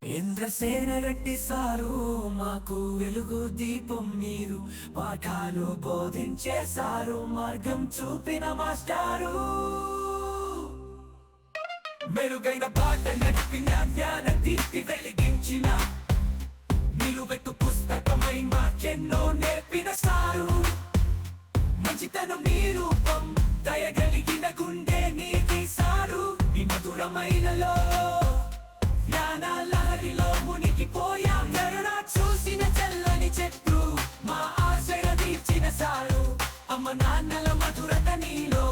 Indrasena Reddy sir మాకు వెలుగు దీపం మీరు పాఠాలు బోధించేశారు మార్గం చూపిన మాస్టారు మెరుగైన పాట నడిపిన జ్ఞాన దీప్తి వెలిగించిన నిలువెత్తు పుస్తకమై మాకెన్నో నేర్పిన సారు మంచితనం నీ రూపం దయగలిగిన గుండె నీకి సారు నీ మధురమైనలో జ్ఞానాలహరిలో మునిగిపోయాం కరుణ చూసిన చల్లని చెట్టు మా ఆశయ తీర్చిన సారు అమ్మ నాన్నల మధురత నీలో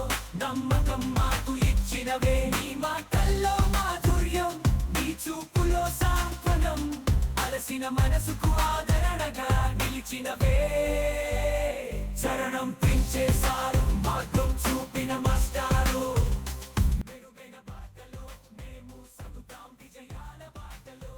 నమ్మకం మాకు ఇచ్చినవే నీ మాటల్లో మాధుర్యం నీ చూపులో సాంత్వనం అలసిన మనసుకు ఆదరణగా నిలిచినవే చరణం పెంచే సారు మార్గం చూపిన మాస్టారు మెరుగైన బాటలో మేము సాగుతాం విజయాల బాటలో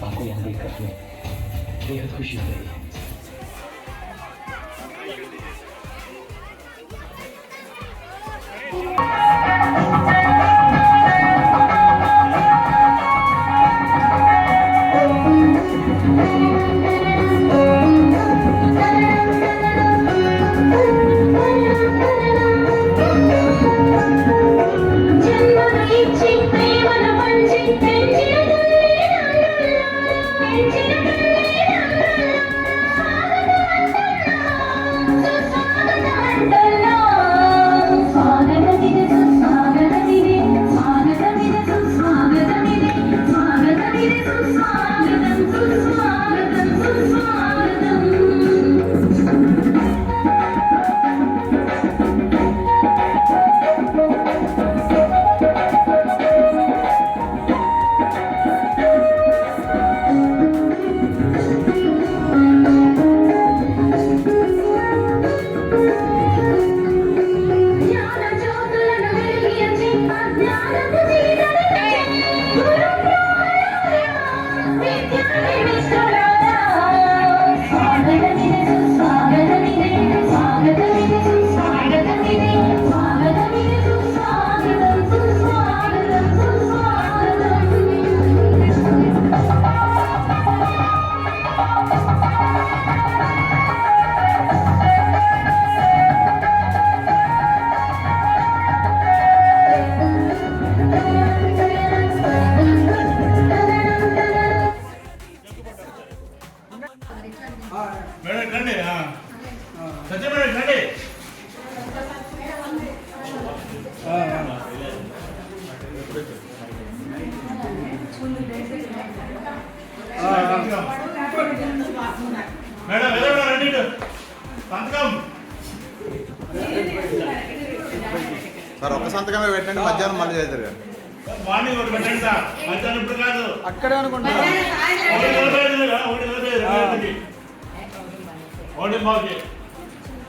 आपको यहाँ देख कर बेहद खुशी हो रही है। సార్ ఒక్క సంతకమే పెట్టండి, మధ్యాహ్నం మళ్ళీ చేద్దరు. మార్నింగ్ ఒకటి పెట్టండి సార్, మధ్యాహ్నం ఇప్పుడు కాదు. అక్కడే అనుకుంటా.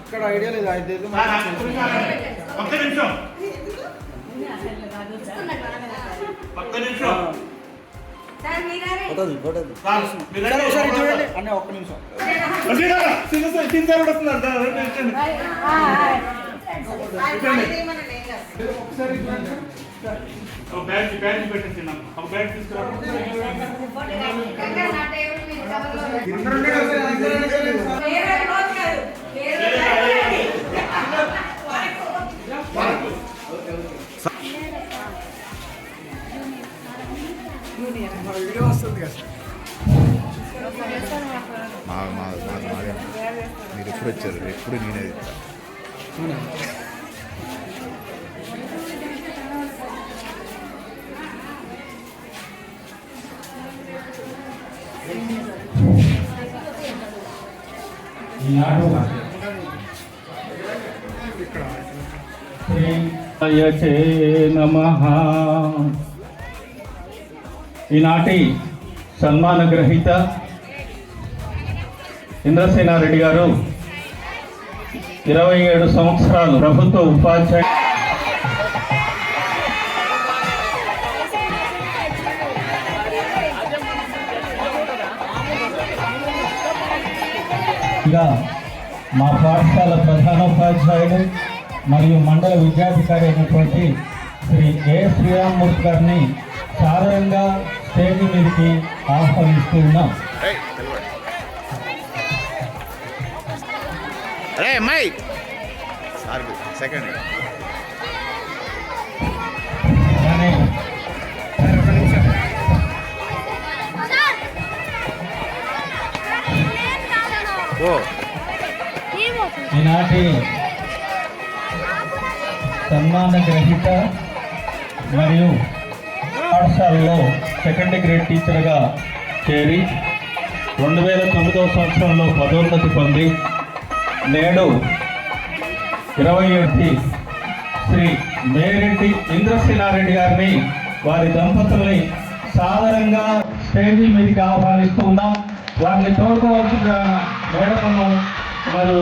ఇక్కడ ఐడియా లేదు. ఒక్క నిమిషం ఒకసారి చూడండి అన్న, ఒక్క నిమిషం. ఒకసారి బ్యాగ్ పెట్టేసినాం. ఒక బ్యాగ్ తీసుకురా. వీడియో వస్తుంది కదా మీరు ఎప్పుడు వచ్చారు? ఎప్పుడు నేనే నమః. ఈనాటి సన్మాన గ్రహీత ఇంద్రసేనారెడ్డి గారు 27 సంవత్సరాలు ప్రభుత్వ ఉపాధ్యాయ మా పాఠశాల ప్రధానోపాధ్యాయులు మరియు మండల విద్యాధికారి అయినటువంటి శ్రీ ఏ శ్రీరామ్మూర్తి గారిని సాధారణంగా స్టేజ్ మీదకి ఆహ్వానిస్తూ ఉన్నాం. అరే అమ్మాయి సార్ సెకండ్ ఈనాటి సన్మాన గ్రహీత మరియు పాఠశాలలో సెకండ్ గ్రేడ్ టీచర్గా చేరి 2009వ సంవత్సరంలో పదోన్నతి పొంది నేడు 27 శ్రీ మేరెడ్డి ఇంద్రసేనారెడ్డి గారిని వారి దంపతుల్ని సాధారణంగా స్టేజీ మీదకి ఆహ్వానిస్తున్నాం. వారిని తోడుకోవాల్సిన మేడము మరియు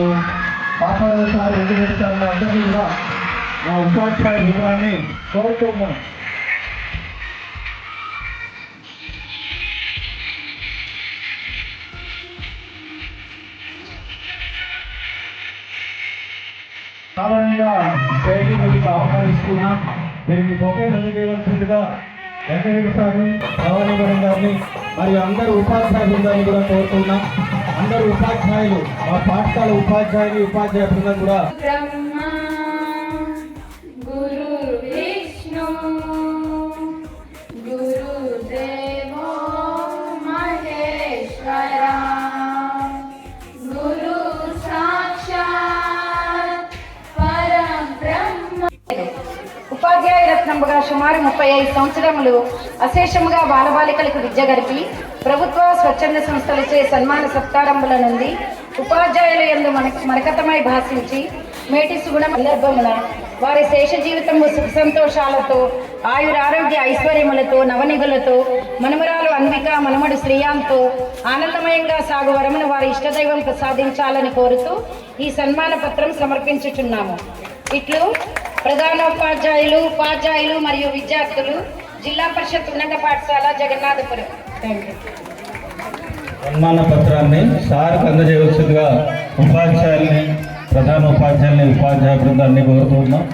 పాపల సార్ ఎదుగుతారు అందరినీ కూడా మా ఉపాధ్యాయ వివరాన్ని కోరుతున్నాం. సాధారణంగా స్టేజీ మీదకి ఆహ్వానిస్తున్నాం. దీనికి బొకే అందజేయవలసిందిగా వెంకటేశ్వర భవానీవరం గారిని మరియు అందరూ ఉపాధ్యాయ బృందాన్ని కూడా కోరుతున్నాం. అందరూ ఉపాధ్యాయులు, మా పాఠశాల ఉపాధ్యాయులు ఉపాధ్యాయ బృందం కూడా బ్రహ్మ గురు విష్ణు గురుదేవో మహేశ్వర గురు సాక్షాత్ పరబ్రహ్మ. ఉపాధ్యాయ రత్నంబగా సుమారు 35 సంవత్సరములు అశేషముగా బాలబాలికలకు విద్య గడిపి ప్రభుత్వ స్వచ్ఛంద సంస్థలచే సన్మాన సత్కారముల నుండి ఉపాధ్యాయుల యందు మరకతమై భాషించి మేటి సుగుణ సందర్భమున వారి శేష జీవితము సుఖ సంతోషాలతో ఆయురారోగ్య ఐశ్వర్యములతో నవనిధులతో మనమరాలు అన్విక మనమడు శ్రీయాంతో ఆనందమయంగా సాగు వరమును వారి ఇష్టదైవం ప్రసాదించాలని కోరుతూ ఈ సన్మాన పత్రం సమర్పించుచున్నాము. ఇట్లు ప్రధానోపాధ్యాయులు, ఉపాధ్యాయులు మరియు విద్యార్థులు, జిల్లా పరిషత్ ఉన్నత పాఠశాల జగన్నాథపురం. సన్మాన పత్రాన్ని సార్కు అందజేయవలసిందిగా ఉపాధ్యాయుల్ని, ప్రధాన ఉపాధ్యాయుల్ని, ఉపాధ్యాయ బృందాన్ని కోరుతున్నాం.